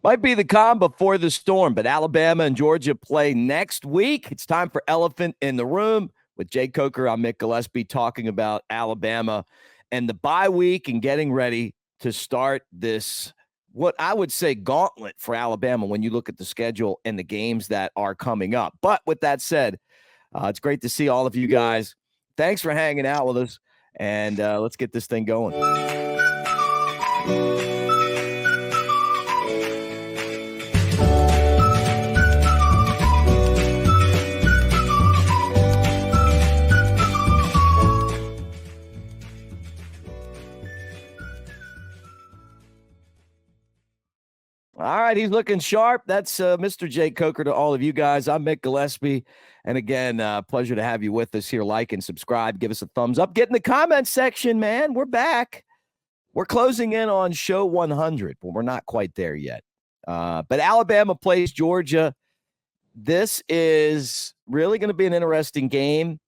Might be the calm before the storm, but Alabama and Georgia play next week. It's time for Elephant in the Room with Jay Coker. I'm Mick Gillispie talking about Alabama and the bye week and getting ready to start this, what I would say, gauntlet for Alabama when you look at the schedule and the games that are coming up. But with that said, it's great to see all of you guys. Thanks for hanging out with us, and let's get this thing going. All right, he's looking sharp. That's Mr. Jay Coker to all of you guys. I'm Mick Gillispie. And again, pleasure to have you with us here. Like and subscribe. Give us a thumbs up. Get in the comments section, man. We're back. We're closing in on show 100, but we're not quite there yet. But Alabama plays Georgia. This is really going to be an interesting game.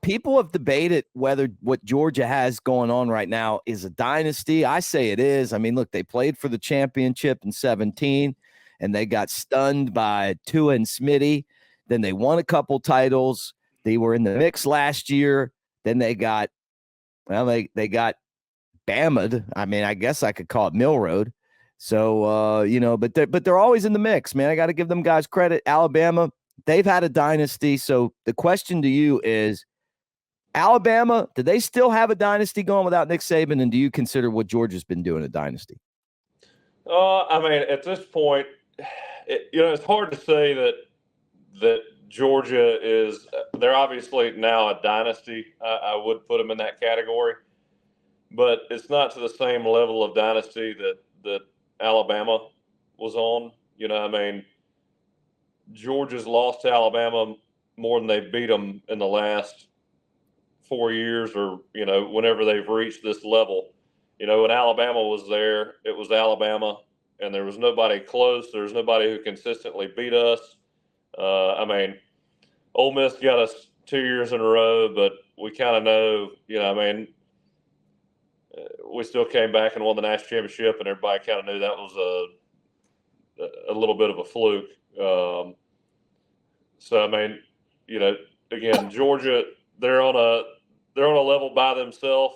People have debated whether what Georgia has going on right now is a dynasty. I say it is. I mean, look, they played for the championship in 2017, and they got stunned by Tua and Smitty. Then they won a couple titles. They were in the mix last year. Then they got Bama'd. I mean, I guess I could call it Mill Road. So, but they're always in the mix, man. I got to give them guys credit. Alabama, they've had a dynasty. So the question to you is, Alabama, do they still have a dynasty going without Nick Saban? And do you consider what Georgia's been doing a dynasty? I mean, at this point, it's hard to say that Georgia is – they're obviously now a dynasty. I would put them in that category. But it's not to the same level of dynasty that Alabama was on. I mean, Georgia's lost to Alabama more than they beat them in the last 4 years, or whenever they've reached this level. When Alabama was there, it was Alabama, and there was nobody close. There was nobody who consistently beat us. I mean, Ole Miss got us 2 years in a row, but we kind of know. We still came back and won the national championship, and everybody kind of knew that was a little bit of a fluke. So I mean, again, Georgia, they're on a level by themselves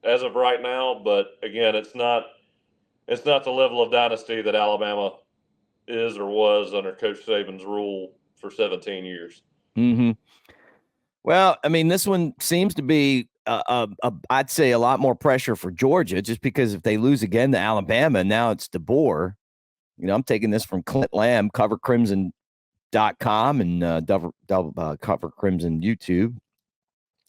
as of right now. But again, it's not the level of dynasty that Alabama is or was under Coach Saban's rule for 17 years. Mm-hmm. Well, I mean, this one seems to be, I'd say, a lot more pressure for Georgia, just because if they lose again to Alabama, now it's DeBoer. I'm taking this from Clint Lamb, covercrimson.com and Cover Crimson YouTube.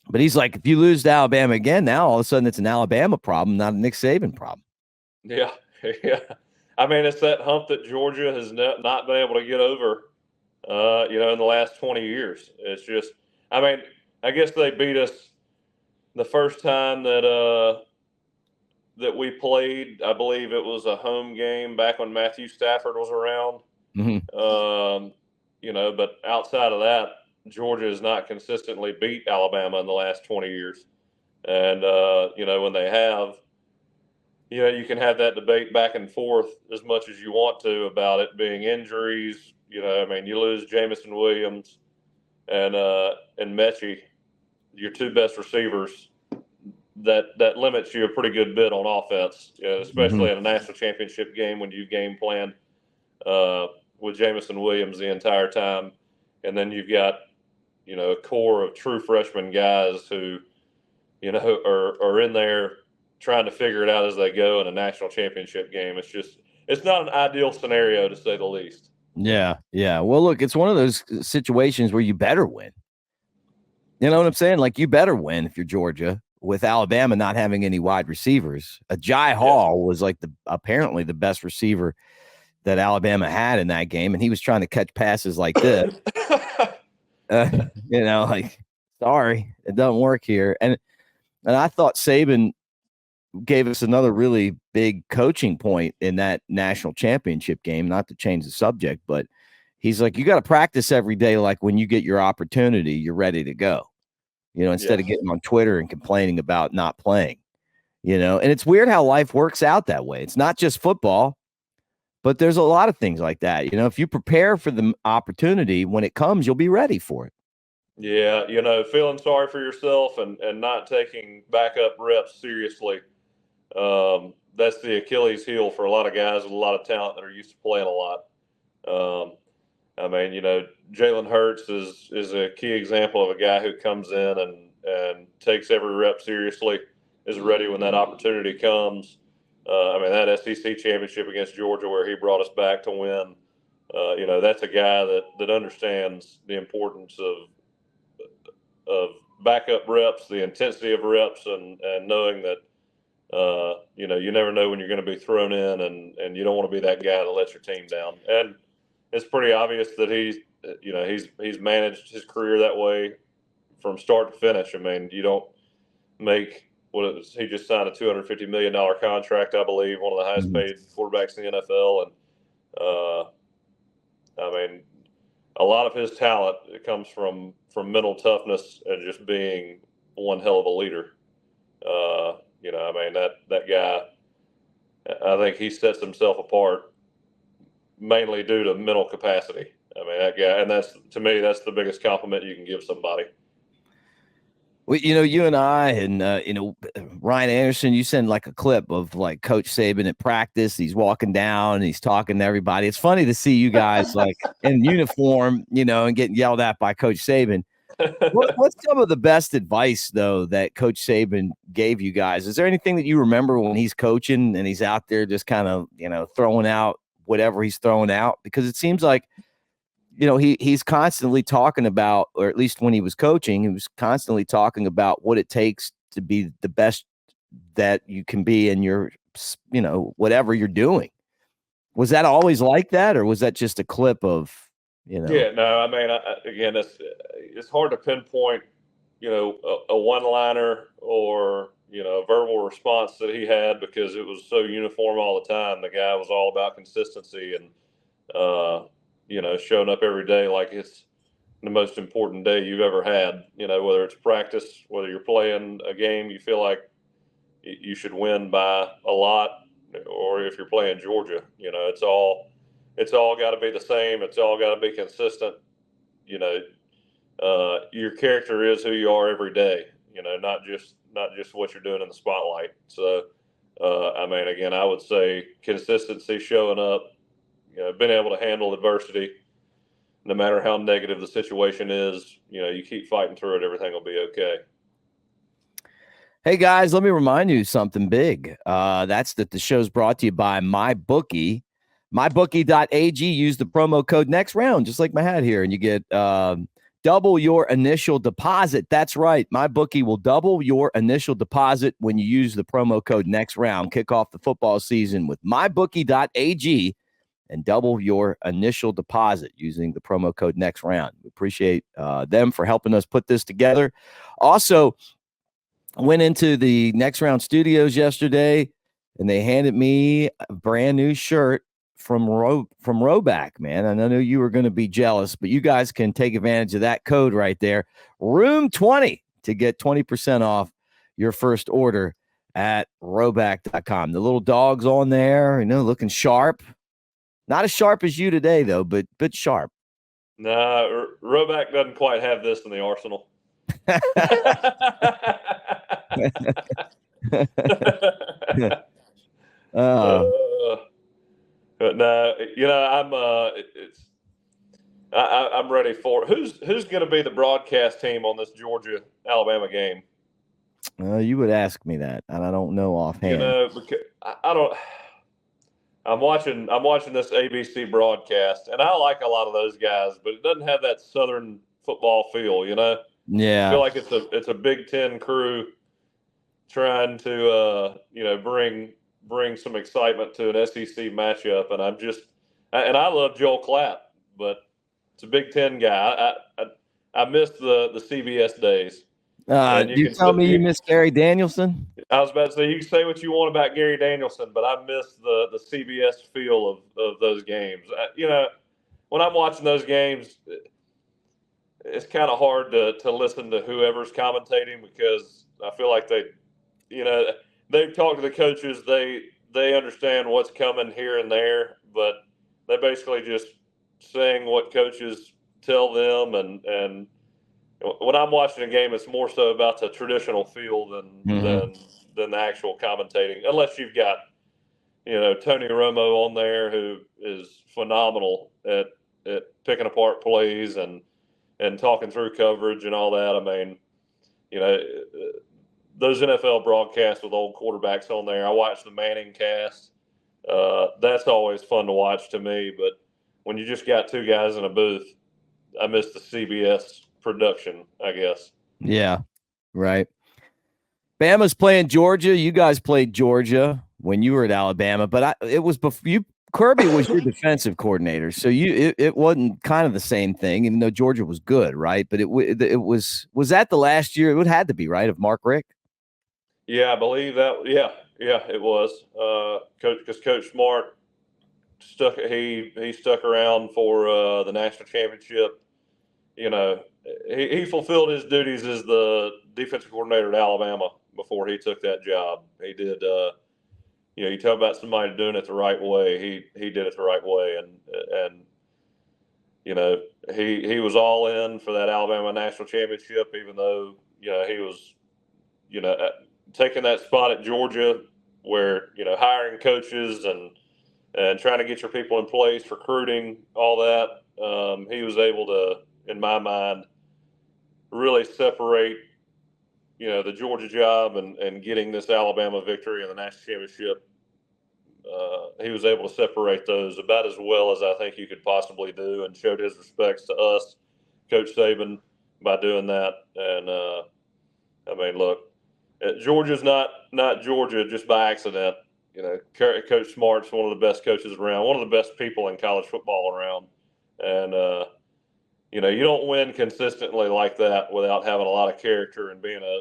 But he's like, if you lose to Alabama again, now all of a sudden it's an Alabama problem, not a Nick Saban problem. Yeah. I mean, it's that hump that Georgia has not been able to get over, in the last 20 years. It's just, I mean, I guess they beat us the first time that we played. I believe it was a home game back when Matthew Stafford was around. Mm-hmm. But outside of that, Georgia has not consistently beat Alabama in the last 20 years. And, when they have, you can have that debate back and forth as much as you want to about it being injuries. You lose Jamison Williams and Mechie, your two best receivers. That limits you a pretty good bit on offense, especially in a national championship game when you game plan with Jamison Williams the entire time. And then you've got, a core of true freshman guys who, are in there trying to figure it out as they go in a national championship game. It's not an ideal scenario, to say the least. Yeah. Well, look, it's one of those situations where you better win. You know what I'm saying? Like, you better win if you're Georgia, with Alabama not having any wide receivers. Jai Hall was like apparently the best receiver that Alabama had in that game, and he was trying to catch passes like this. Sorry, it doesn't work here. And I thought Saban gave us another really big coaching point in that national championship game, not to change the subject, but he's like, you got to practice every day. Like, when you get your opportunity, you're ready to go, instead of getting on Twitter and complaining about not playing, and it's weird how life works out that way. It's not just football, But there's a lot of things like that. You know, if you prepare for the opportunity, when it comes, you'll be ready for it. Yeah, feeling sorry for yourself and not taking backup reps seriously. That's the Achilles heel for a lot of guys with a lot of talent that are used to playing a lot. I mean, Jalen Hurts is a key example of a guy who comes in and takes every rep seriously, is ready when that opportunity comes. I mean, that SEC championship against Georgia where he brought us back to win, that's a guy that understands the importance of backup reps, the intensity of reps, and knowing that, you never know when you're going to be thrown in, and you don't want to be that guy that lets your team down. And it's pretty obvious that he's managed his career that way from start to finish. I mean, you don't make he just signed a $250 million contract, I believe, one of the highest paid quarterbacks in the NFL. And I mean, a lot of his talent comes from mental toughness and just being one hell of a leader. I mean, that guy, I think he sets himself apart mainly due to mental capacity. I mean, that guy, and to me, that's the biggest compliment you can give somebody. Well, you and I and, Ryan Anderson, you send like a clip of like Coach Saban at practice. He's walking down and he's talking to everybody. It's funny to see you guys like in uniform, and getting yelled at by Coach Saban. What's some of the best advice, though, that Coach Saban gave you guys? Is there anything that you remember when he's coaching and he's out there just kind of, throwing out whatever he's throwing out? Because it seems like, he's constantly talking about, or at least when he was coaching, he was constantly talking about what it takes to be the best that you can be in your, whatever you're doing. Was that always like that, or was that just a clip of, Yeah, no, I mean, again, it's hard to pinpoint, a one-liner or, a verbal response that he had because it was so uniform all the time. The guy was all about consistency and, showing up every day like it's the most important day you've ever had, whether it's practice, whether you're playing a game you feel like you should win by a lot, or if you're playing Georgia, it's all got to be the same. It's all got to be consistent. Your character is who you are every day, not just what you're doing in the spotlight. So, I mean, again, I would say consistency, showing up, being able to handle adversity, no matter how negative the situation is, you keep fighting through it. Everything will be okay. Hey guys, let me remind you something big. That's that the show's brought to you by MyBookie. MyBookie.ag. Use the promo code next round, just like my hat here, and you get double your initial deposit. That's right. MyBookie will double your initial deposit when you use the promo code next round. Kick off the football season with MyBookie.ag and double your initial deposit using the promo code next round. We appreciate them for helping us put this together. Also, went into the Next Round Studios yesterday, and they handed me a brand new shirt from Roback, man. And I know you were going to be jealous, but you guys can take advantage of that code right there, Room 20, to get 20% off your first order at roback.com. The little dog's on there, looking sharp. Not as sharp as you today, though, but sharp. Nah, Roback doesn't quite have this in the arsenal. But no, I'm ready for it. Who's going to be the broadcast team on this Georgia Alabama game? You would ask me that, and I don't know offhand. Because I don't. I'm watching this ABC broadcast, and I like a lot of those guys, but it doesn't have that Southern football feel, Yeah, I feel like it's a Big Ten crew trying to bring some excitement to an SEC matchup, and I love Joel Klatt, but it's a Big Ten guy. I miss the CBS days. You tell me you miss Gary Danielson? I was about to say, you can say what you want about Gary Danielson, but I miss the CBS feel of those games. When I'm watching those games, it's kind of hard to listen to whoever's commentating because I feel like they've talked to the coaches. They they understand what's coming here and there, but they basically just saying what coaches tell them. And when I'm watching a game, it's more so about the traditional feel than the actual commentating, unless you've got, Tony Romo on there, who is phenomenal at picking apart plays and talking through coverage and all that. I mean, those NFL broadcasts with old quarterbacks on there. I watch the Manning cast. That's always fun to watch to me. But when you just got two guys in a booth, I miss the CBS production, I guess. Yeah, right. Bama's playing Georgia. You guys played Georgia when you were at Alabama, but it was before you. Kirby was your defensive coordinator, so it wasn't kind of the same thing, even though Georgia was good, right? But it was that the last year? It had to be, right, of Mark Richt. Yeah, I believe that. Yeah, it was. Coach Smart stuck around for the national championship. He fulfilled his duties as the defensive coordinator at Alabama before he took that job. He did. You talk about somebody doing it the right way. He did it the right way, and he was all in for that Alabama national championship, even though he was taking that spot at Georgia, where hiring coaches and trying to get your people in place, recruiting, all that. He was able to, in my mind, really separate the Georgia job and getting this Alabama victory in the national championship. He was able to separate those about as well as I think you could possibly do, and showed his respects to us, Coach Saban, by doing that. And I mean, look, Georgia's not Georgia just by accident. Coach Smart's one of the best coaches around, one of the best people in college football around, and you don't win consistently like that without having a lot of character and being a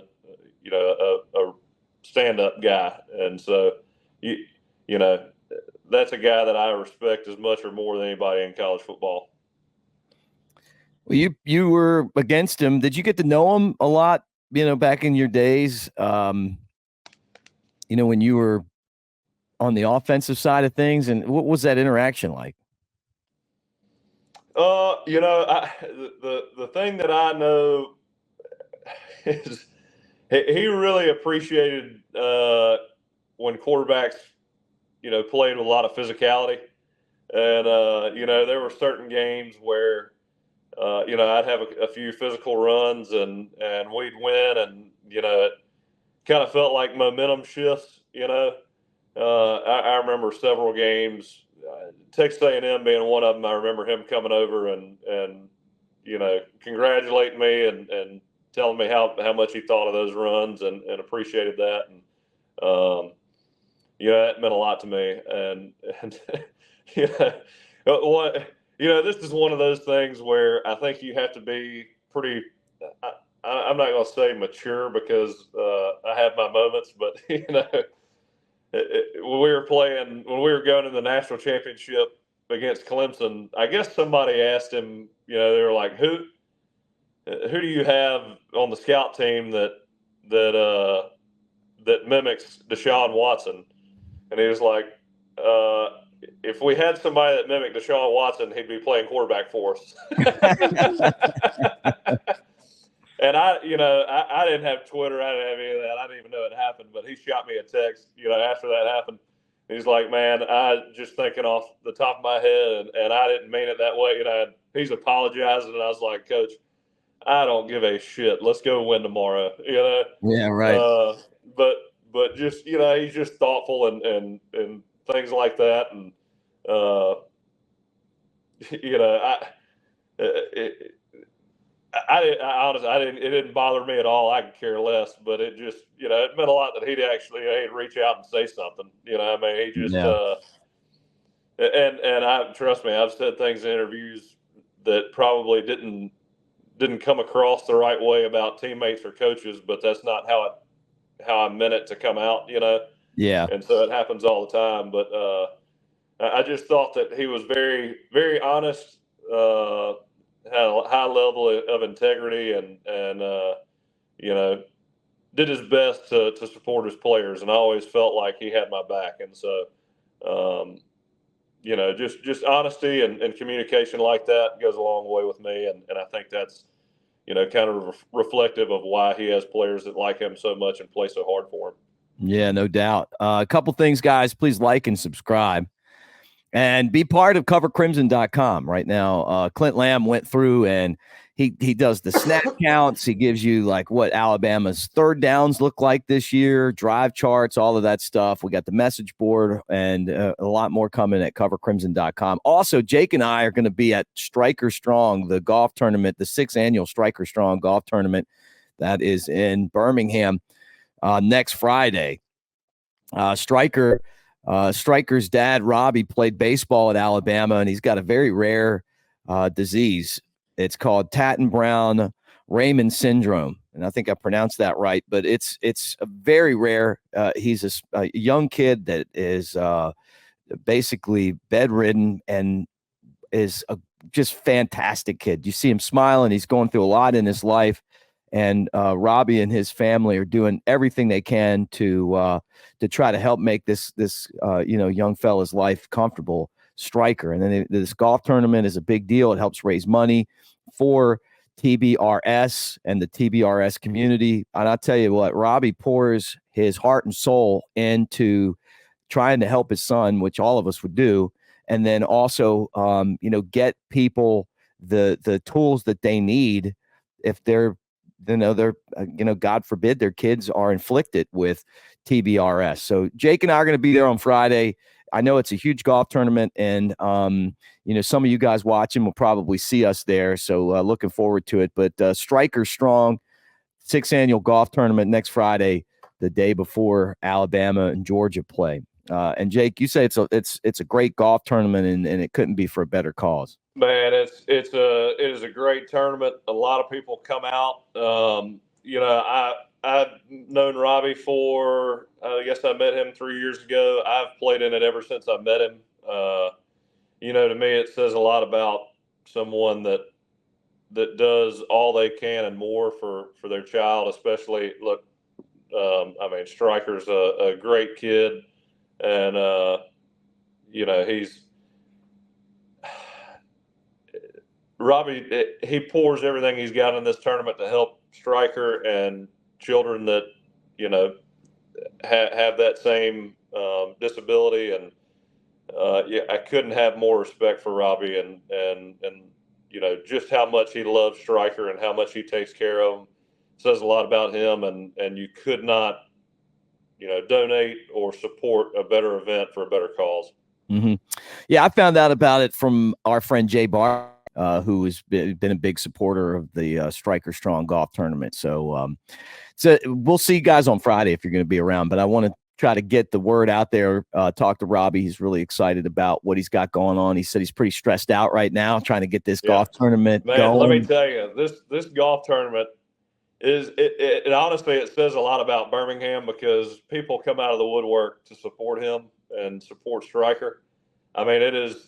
stand-up guy. And so that's a guy that I respect as much or more than anybody in college football. Well, you were against him. Did you get to know him a lot, back in your days, when you were on the offensive side of things? And what was that interaction like? The thing that I know is he really appreciated when quarterbacks, played with a lot of physicality. And, there were certain games where, I'd have a few physical runs and we'd win. And, it kind of felt like momentum shifts, I remember several games, Texas A&M being one of them. I remember him coming over and congratulating me and telling me how much he thought of those runs and appreciated that. And, that meant a lot to me. And this is one of those things where I think you have to be pretty, I'm not going to say mature, because I have my moments, but, when we were going to the national championship against Clemson, I guess somebody asked him, they were like, who do you have on the scout team that mimics Deshaun Watson? And he was like, if we had somebody that mimicked Deshaun Watson, he'd be playing quarterback for us. And I didn't have Twitter. I didn't have any of that. I didn't even know it happened, but he shot me a text, after that happened. He's like, man, I just thinking off the top of my head, and I didn't mean it that way. He's apologizing, and I was like, Coach, I don't give a shit. Let's go win tomorrow. Yeah, right. But just, he's just thoughtful and things like that. And, I honestly, it didn't bother me at all. I could care less, but it just, it meant a lot that he'd actually, he'd reach out and say something, I mean, he just, and I, trust me, I've said things in interviews that probably didn't come across the right way about teammates or coaches, but that's not how I meant it to come out, Yeah. And so it happens all the time. But I just thought that he was very, very honest, had a high level of integrity, and did his best to support his players, and I always felt like he had my back. And so, just honesty and communication like that goes a long way with me. And I think that's, kind of reflective of why he has players that like him so much and play so hard for him. Yeah, no doubt. A couple things, guys. Please like and subscribe. And be part of covercrimson.com right now. Clint Lamb went through and he does the snap counts. He gives you like what Alabama's third downs look like this year, drive charts, all of that stuff. We got the message board and a lot more coming at covercrimson.com. Also, Jake and I are going to be at Striker Strong, the golf tournament, the 6th annual Striker Strong golf tournament that is in Birmingham next Friday. Striker's dad, Robbie, played baseball at Alabama, and he's got a very rare disease. It's called Tatten-Brown-Raymond syndrome, and I think I pronounced that right, but it's a very rare. He's a young kid that is basically bedridden and is a just fantastic kid. You see him smiling. He's going through a lot in his life, and Robbie and his family are doing everything they can to try to help make this young fella's life comfortable. Striker, and then this golf tournament is a big deal. It helps raise money for TBRS and the TBRS community. And I'll tell you what, Robbie pours his heart and soul into trying to help his son, which all of us would do, and then also get people the tools that they need if they're God forbid their kids are inflicted with TBRS. So Jake and I are going to be there on Friday. I know it's a huge golf tournament, and some of you guys watching will probably see us there. So looking forward to it. But Striker Strong, 6th annual golf tournament next Friday, the day before Alabama and Georgia play. And Jake, you say it's a great golf tournament, and it couldn't be for a better cause. Man, it is a great tournament. A lot of people come out. I've known Robbie for, I guess I met him 3 years ago. I've played in it ever since I met him. To me, it says a lot about someone that does all they can and more for their child, especially, look, Striker's a great kid, and, Robbie, he pours everything he's got in this tournament to help Striker and children that, have that same disability. And I couldn't have more respect for Robbie and just how much he loves Striker and how much he takes care of him. It says a lot about him, and you could not, donate or support a better event for a better cause. Mm-hmm. Yeah, I found out about it from our friend Jay Barr, who has been a big supporter of the Striker Strong golf tournament. So we'll see you guys on Friday if you're going to be around. But I want to try to get the word out there, talk to Robbie. He's really excited about what he's got going on. He said he's pretty stressed out right now trying to get this golf tournament going. Let me tell you, this golf tournament is it honestly, it says a lot about Birmingham, because people come out of the woodwork to support him and support Striker. I mean,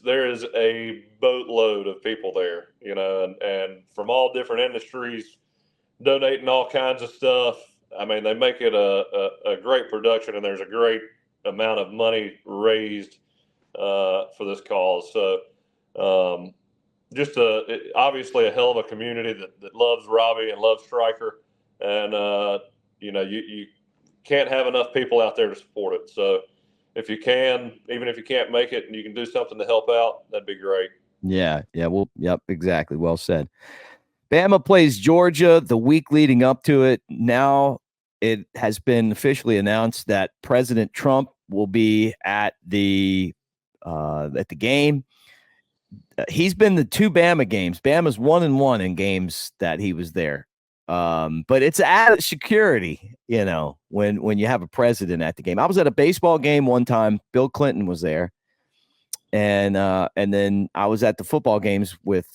there is a boatload of people there, and from all different industries, donating all kinds of stuff. I mean, they make it a great production, and there's a great amount of money raised for this cause. So, obviously a hell of a community that loves Robbie and loves Striker, and you can't have enough people out there to support it. So, if you can, even if you can't make it and you can do something to help out, that'd be great. Yeah. Well, yep, exactly. Well said. Bama plays Georgia the week leading up to it. Now it has been officially announced that President Trump will be at the game. He's been to 2 Bama games. Bama's 1-1 in games that he was there. But it's added security, when you have a president at the game. I was at a baseball game one time. Bill Clinton was there, and then I was at the football games with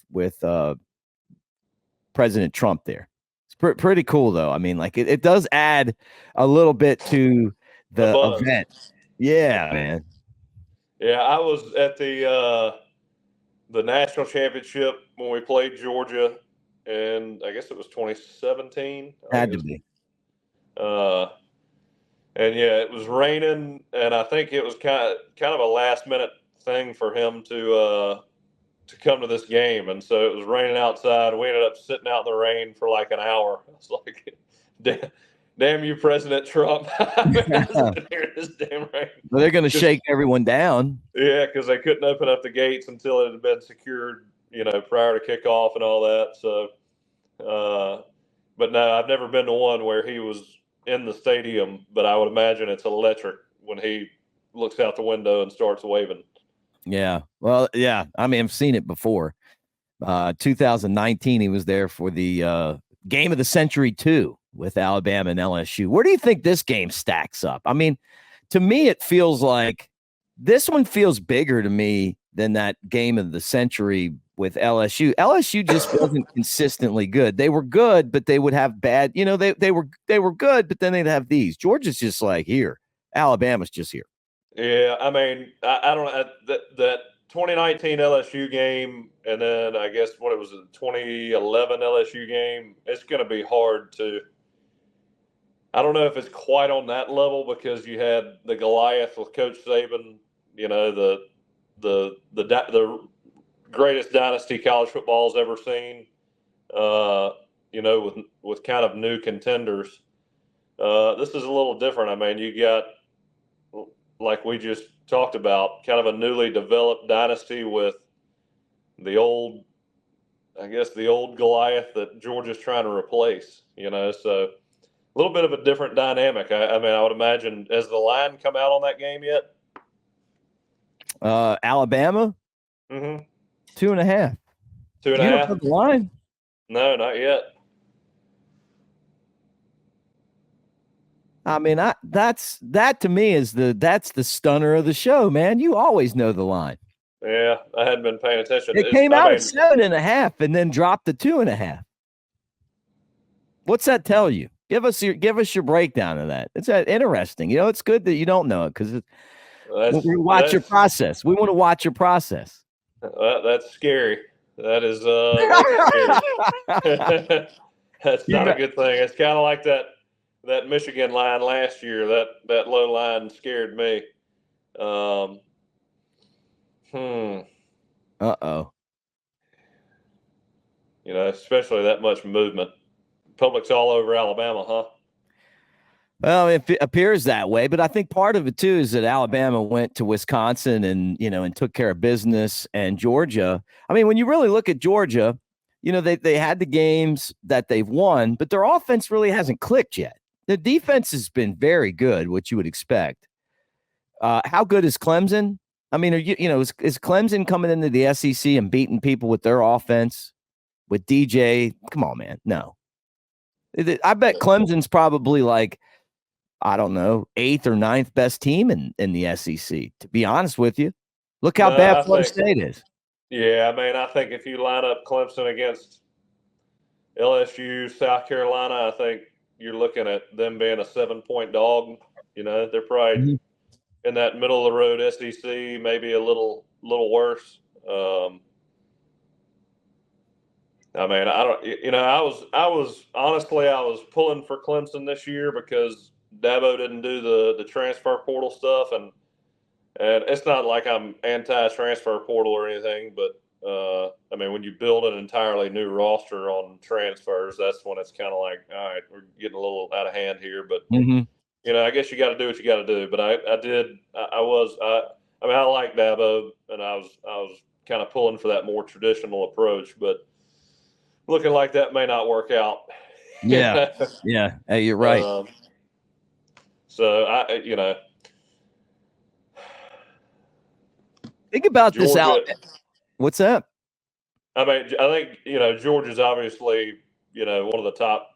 President Trump there. It's pretty cool, though. I mean, like it does add a little bit to the event. Yeah, man. Yeah, I was at the national championship when we played Georgia. And I guess it was 2017. Had to be. And yeah, it was raining, and I think it was kind of a last minute thing for him to come to this game, and so it was raining outside. We ended up sitting out in the rain for like an hour. I was like, damn you, President Trump. I'm sitting here in this damn rain. Well, they're going to shake everyone down. Yeah, because they couldn't open up the gates until it had been secured, prior to kickoff and all that. So, but no, I've never been to one where he was in the stadium, but I would imagine it's electric when he looks out the window and starts waving. Yeah. Well, yeah. I mean, I've seen it before. 2019, he was there for the game of the century 2 with Alabama and LSU. Where do you think this game stacks up? I mean, to me, it feels like this one feels bigger to me than that game of the century with LSU. LSU just wasn't consistently good. They were good, but they would have bad, they were good, but then they'd have these. Georgia's just like here. Alabama's just here. Yeah, I mean, I don't know that 2019 LSU game, and then I guess what it was the 2011 LSU game. It's going to be hard to. I don't know if it's quite on that level because you had the Goliath with Coach Saban. The greatest dynasty college football's ever seen. With kind of new contenders. This is a little different. I mean, you got, like we just talked about, kind of a newly developed dynasty with the old Goliath that Georgia's trying to replace, so a little bit of a different dynamic. I mean, I would imagine, has the line come out on that game yet? Alabama? 2.5. 2.5? You don't have the line? No, not yet. I mean, that to me is that's the stunner of the show, man. You always know the line. Yeah, I hadn't been paying attention. It came out at 7.5 and then dropped to 2.5. What's that tell you? Give us your breakdown of that. It's interesting. It's good that you don't know it because we watch your process. We want to watch your process. That's scary. That is scary. That's not a good thing. It's kind of like that Michigan line last year. That low line scared me. Especially that much movement. Public's all over Alabama, huh? Well, it appears that way, but I think part of it too is that Alabama went to Wisconsin and took care of business, and Georgia. I mean, when you really look at Georgia, they had the games that they've won, but their offense really hasn't clicked yet. The defense has been very good, which you would expect. How good is Clemson? I mean, is Clemson coming into the SEC and beating people with their offense with DJ? Come on, man. No. I bet Clemson's probably like, I don't know, 8th or 9th best team in the SEC, to be honest with you. Look how bad Florida State is. Yeah, I mean, I think if you line up Clemson against LSU, South Carolina, I think you're looking at them being a 7-point dog. They're probably in that middle of the road SEC, maybe a little worse. I mean, I don't. I was honestly pulling for Clemson this year because Dabo didn't do the transfer portal stuff, and it's not like I'm anti-transfer portal or anything, but I mean, when you build an entirely new roster on transfers, that's when it's kind of like, all right, we're getting a little out of hand here. But I guess you got to do what you got to do. But I like Dabo, and I was kind of pulling for that more traditional approach, but looking like that may not work out. Yeah, yeah. Hey, you're right. So think about Georgia, this out. What's that? I mean, I think Georgia's obviously one of the top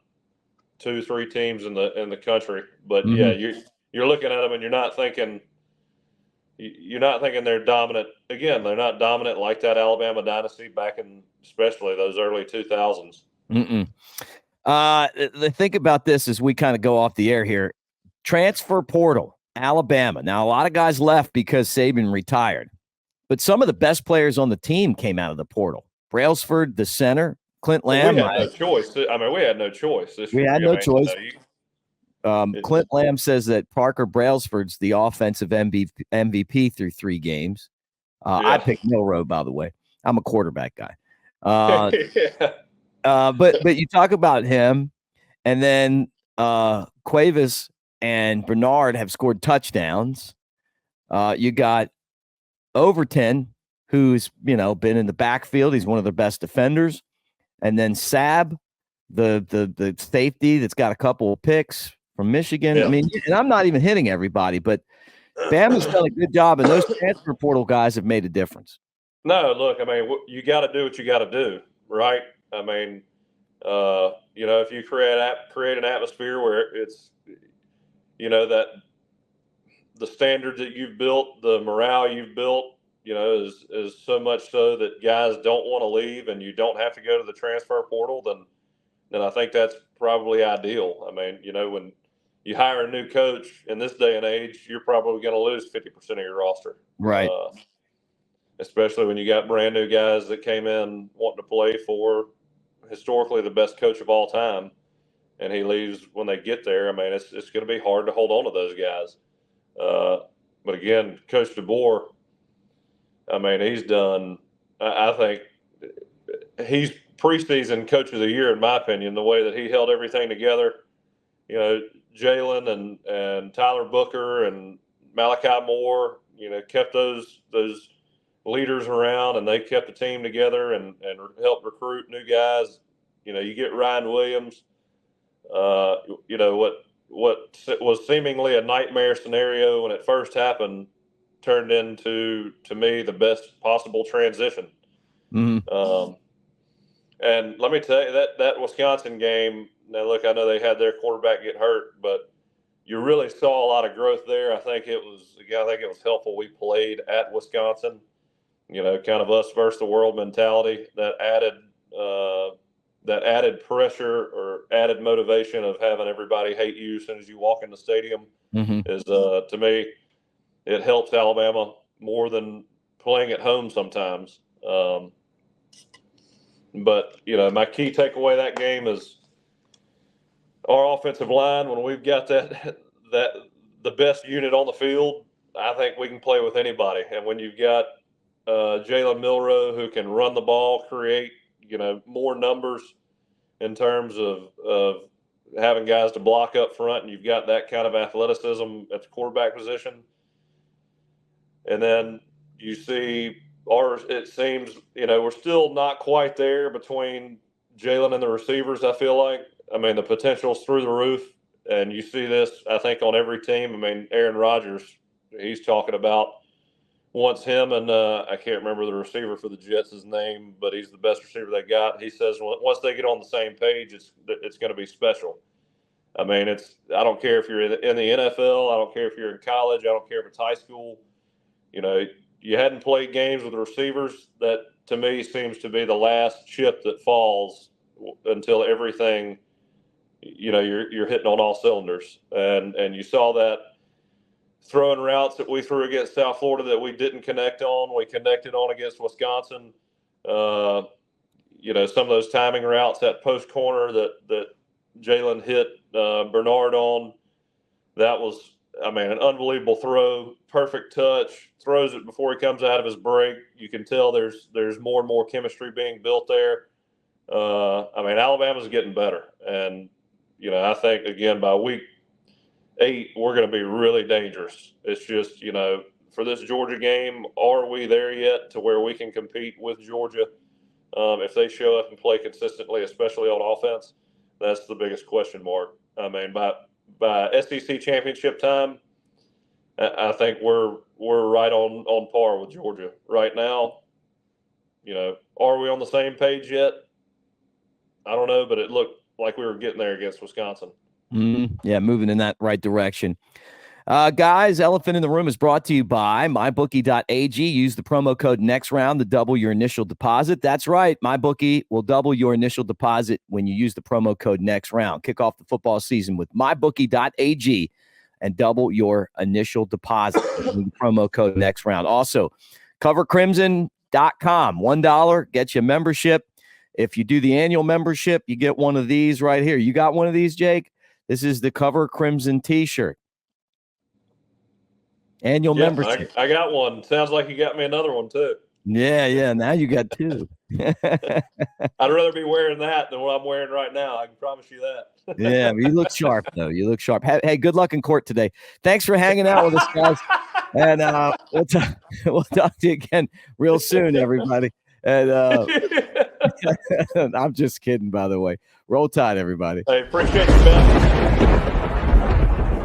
2-3 teams in the country, but yeah, you're looking at them and you're not thinking they're dominant. Again, they're not dominant like that Alabama dynasty back in especially those early 2000s. Think about this as we kind of go off the air here. Transfer portal, Alabama. Now, a lot of guys left because Saban retired, but some of the best players on the team came out of the portal. Brailsford, the center, Clint Lamb. We had no choice. I mean, we had no choice. We had no choice. Clint Lamb says that Parker Brailsford's the offensive MVP through 3 games. I picked Milroe, by the way. I'm a quarterback guy. But you talk about him, and then Cuevas and Bernard have scored touchdowns. You got Overton, who's been in the backfield. He's one of their best defenders. And then Sab, the safety that's got a couple of picks from Michigan. I mean, and I'm not even hitting everybody, but Bama's done a good job, and those transfer portal guys have made a difference. No, look, I mean, you got to do what you got to do, right? I mean, if you create an atmosphere where it's, that the standards that you've built, the morale you've built, is so much so that guys don't want to leave, and you don't have to go to the transfer portal, then I think that's probably ideal. I mean, when you hire a new coach in this day and age, you're probably going to lose 50% of your roster. Right. Especially when you got brand new guys that came in wanting to play for historically the best coach of all time, and he leaves when they get there. I mean, it's going to be hard to hold on to those guys. But again, Coach DeBoer, I mean, he's done, I think he's preseason coach of the year, in my opinion, the way that he held everything together. Jalen and Tyler Booker and Malachi Moore, kept those leaders around, and they kept the team together and helped recruit new guys. You get Ryan Williams, what was seemingly a nightmare scenario when it first happened turned into, to me, the best possible transition. Mm-hmm. And let me tell you, that Wisconsin game, now look, I know they had their quarterback get hurt, but you really saw a lot of growth there. I think it was helpful we played at Wisconsin, kind of us versus the world mentality that added pressure or added motivation of having everybody hate you as soon as you walk in the stadium. Mm-hmm. Is to me, it helps Alabama more than playing at home sometimes. But my key takeaway that game is our offensive line. When we've got that the best unit on the field, I think we can play with anybody. And when you've got Jalen Milroe, who can run the ball, create more numbers in terms of having guys to block up front, and you've got that kind of athleticism at the quarterback position, and then you see it seems we're still not quite there between Jalen and the receivers. I feel like, I mean, the potential's through the roof, and you see this, I think, on every team. I mean, Aaron Rodgers, he's talking about once him and I can't remember the receiver for the Jets' name, but he's the best receiver they got. He says once they get on the same page, it's going to be special. I mean, I don't care if you're in the NFL, I don't care if you're in college, I don't care if it's high school. You hadn't played games with receivers. That, to me, seems to be the last chip that falls until everything, you're hitting on all cylinders. And you saw that throwing routes that we threw against South Florida that we didn't connect on. We connected on against Wisconsin. Some of those timing routes, that post corner that Jalen hit Bernard on, that was, I mean, an unbelievable throw, perfect touch, throws it before he comes out of his break. You can tell there's more and more chemistry being built there. I mean, Alabama's getting better. And, I think, again, by week 8, we're going to be really dangerous. It's just, for this Georgia game, are we there yet to where we can compete with Georgia? If they show up and play consistently, especially on offense, that's the biggest question mark. I mean, by SEC championship time, I think we're right on par with Georgia right now. Are we on the same page yet? I don't know, but it looked like we were getting there against Wisconsin. Yeah, moving in that right direction. Guys, Elephant in the Room is brought to you by mybookie.ag. Use the promo code NEXTROUND to double your initial deposit. That's right. MyBookie will double your initial deposit when you use the promo code NEXTROUND. Kick off the football season with mybookie.ag and double your initial deposit using the promo code NEXTROUND. Also, covercrimson.com. $1 gets you a membership. If you do the annual membership, you get one of these right here. You got one of these, Jake? This is the Cover Crimson T-shirt. Annual membership. I got one. Sounds like you got me another one too. Yeah. Now you got two. I'd rather be wearing that than what I'm wearing right now. I can promise you that. Yeah, you look sharp though. You look sharp. Hey, good luck in court today. Thanks for hanging out with us, guys. And we'll talk to you again real soon, everybody. And I'm just kidding, by the way. Roll Tide, everybody. I appreciate you, man.